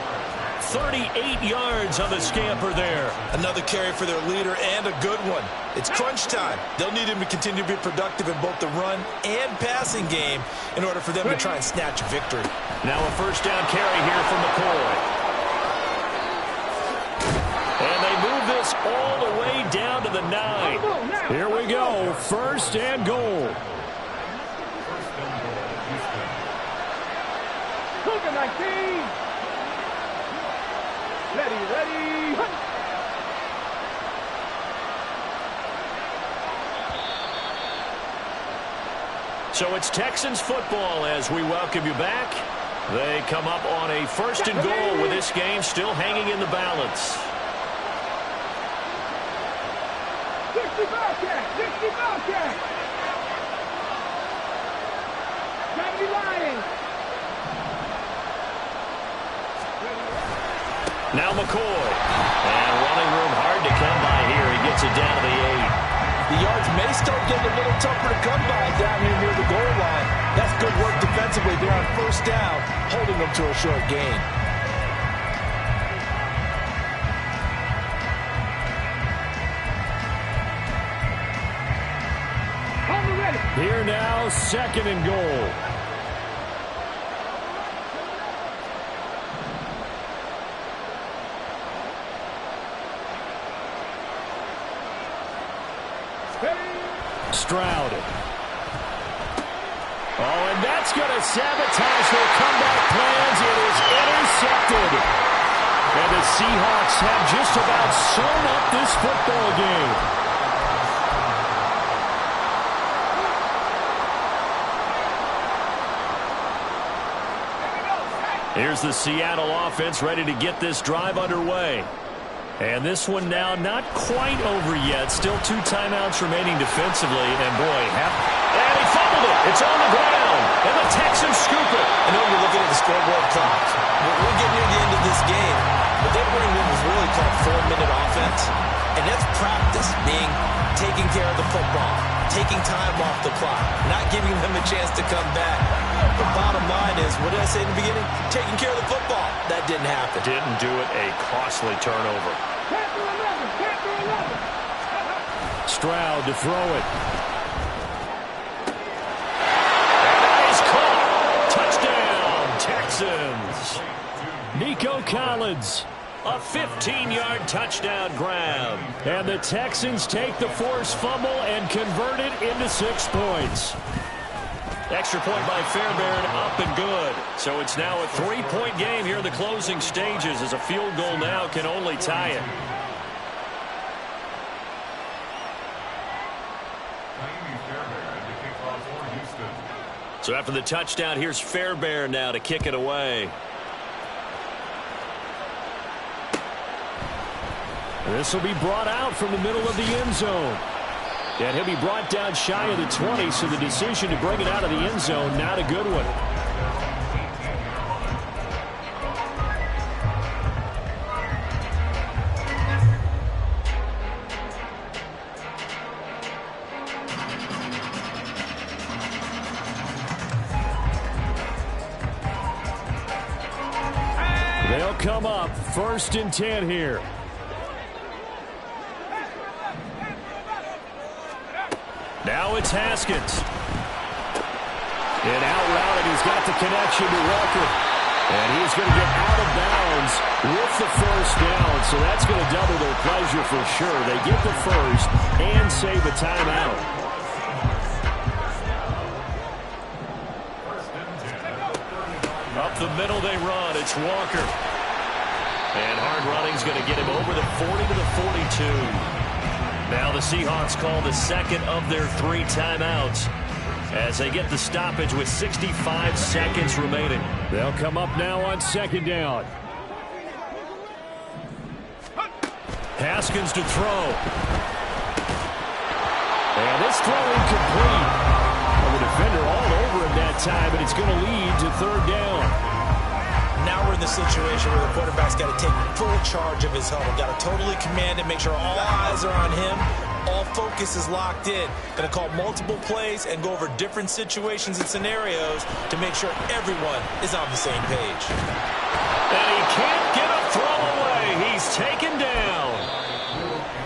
38 yards on the scamper there. Another carry for their leader and a good one. It's crunch time. They'll need him to continue to be productive in both the run and passing game in order for them to try and snatch a victory. Now a 1st down carry here from McCoy. And they move this all the way down to the 9. Here we go. 1st and goal. Cougar 19. Ready. So it's Texans football as we welcome you back. They come up on a 1st and goal with this game still hanging in the balance. 60 Bobcat, 60 Bobcat. 70 Lions. Now McCoy. And running room hard to come by here. He gets it down to the 8. The yards may start getting a little tougher to come by down here near the goal line. That's good work defensively there on 1st down, holding them to a short gain. Here now, 2nd and goal. Stroud. Oh, and that's going to sabotage their comeback plans. It is intercepted. And the Seahawks have just about sewn up this football game. Here's the Seattle offense ready to get this drive underway. And this one now not quite over yet. Still 2 timeouts remaining defensively. And boy, and he fumbled it. It's on the ground. And the Texans scoop it. I know you're looking at the scoreboard clock. We're getting near the end of this game. What they bring in is really called 4-minute offense. And that's practice, being taking care of the football, taking time off the clock, not giving them a chance to come back. The bottom line is, what did I say in the beginning? Taking care of the football. That didn't happen. Didn't do it. A costly turnover. Panther 11. Stroud to throw it. And that is caught. Touchdown, Texans. Nico Collins. A 15-yard touchdown grab. And the Texans take the forced fumble and convert it into 6 points. Extra point by Fairbairn, up and good. So it's now a 3-point game here in the closing stages, as a field goal now can only tie it. So after the touchdown, here's Fairbairn now to kick it away. This will be brought out from the middle of the end zone. And he'll be brought down shy of the 20, so the decision to bring it out of the end zone, not a good one. They'll come up 1st and 10 here. Now it's Haskins. And out route, and he's got the connection to Walker. And he's going to get out of bounds with the 1st down. So that's going to double their pleasure for sure. They get the 1st and save a timeout. Up the middle they run. It's Walker. And hard running's going to get him over the 40 to the 42. Now the Seahawks call the second of their 3 timeouts as they get the stoppage with 65 seconds remaining. They'll come up now on 2nd down. Haskins to throw. And this throw incomplete. Well, the defender all over him that time, but it's going to lead to 3rd down. Now we're in the situation where the quarterback's got to take full charge of his huddle. Got to totally command it, make sure all eyes are on him. All focus is locked in. Going to call multiple plays and go over different situations and scenarios to make sure everyone is on the same page. And he can't get a throw away. He's taken down.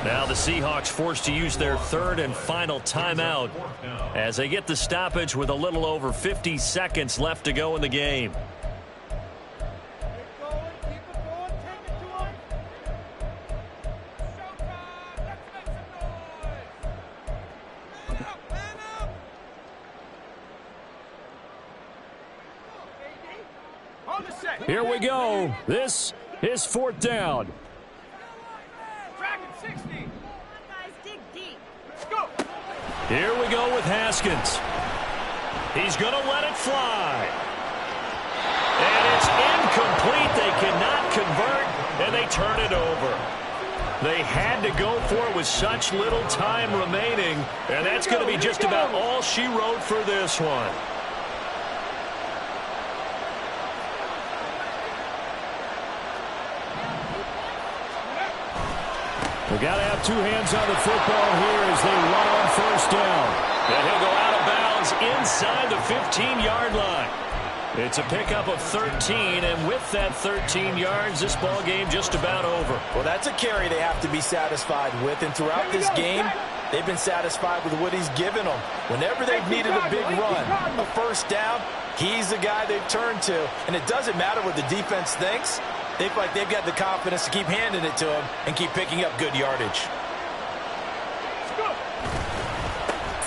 Now the Seahawks forced to use their 3rd and final timeout as they get the stoppage with a little over 50 seconds left to go in the game. Here we go. This is 4th down. Here we go with Haskins. He's going to let it fly. And it's incomplete. They cannot convert, and they turn it over. They had to go for it with such little time remaining, and that's going to be just about all she wrote for this one. We've got to have 2 hands on the football here as they run on 1st down. And he'll go out of bounds inside the 15-yard line. It's a pickup of 13, and with that 13 yards, this ball game just about over. Well, that's a carry they have to be satisfied with, and throughout this game, they've been satisfied with what he's given them. Whenever they've needed a big run, a 1st down, he's the guy they've turned to, and it doesn't matter what the defense thinks. They feel like they've got the confidence to keep handing it to him and keep picking up good yardage.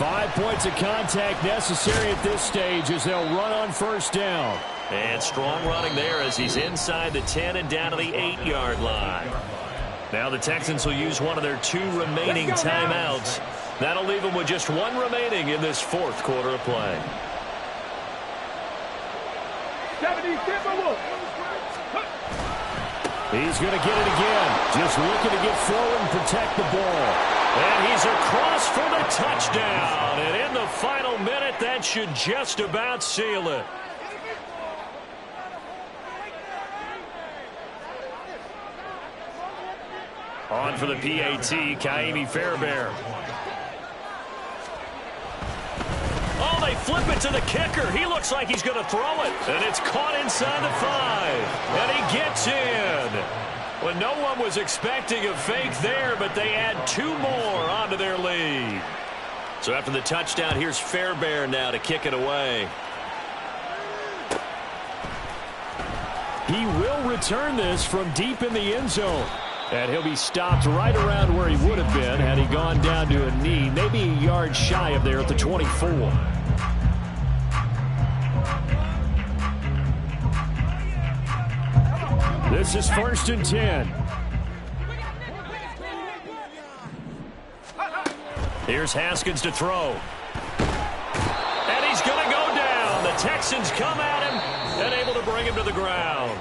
5 points of contact necessary at this stage as they'll run on 1st down. And strong running there as he's inside the 10 and down to the 8-yard line. Now the Texans will use one of their 2 remaining timeouts. That'll leave them with just 1 remaining in this 4th quarter of play. 70 Timberwolves. He's going to get it again. Just looking to get forward and protect the ball. And he's across for the touchdown. And in the final minute, that should just about seal it. On for the PAT, Kaimi Fairbairn. Oh, they flip it to the kicker. He looks like he's going to throw it. And it's caught inside the 5. And he gets in. Well, no one was expecting a fake there, but they add 2 more onto their lead. So after the touchdown, here's Fairbairn now to kick it away. He will return this from deep in the end zone. And he'll be stopped right around where he would have been had he gone down to a knee, maybe a yard shy of there at the 24. This is 1st and 10. Here's Haskins to throw. And he's going to go down. The Texans come at him and able to bring him to the ground.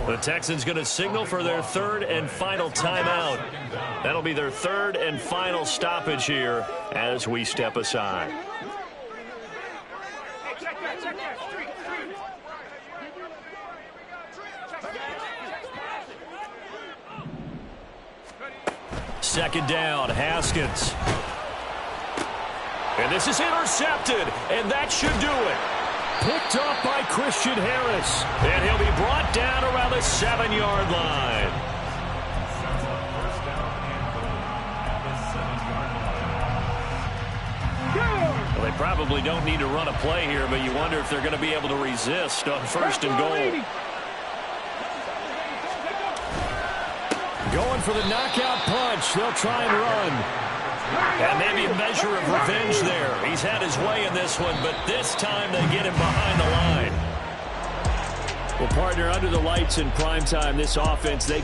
The Texans going to signal for their 3rd and final timeout. That'll be their 3rd and final stoppage here as we step aside. Second down, Haskins. And this is intercepted, and that should do it. Picked up by Christian Harris. And he'll be brought down around the 7-yard line. Well, they probably don't need to run a play here, but you wonder if they're going to be able to resist on 1st and goal. Going for the knockout punch. They'll try and run. And maybe a measure of revenge there. He's had his way in this one, but this time they get him behind the line. Well, partner, under the lights in prime time, this offense, they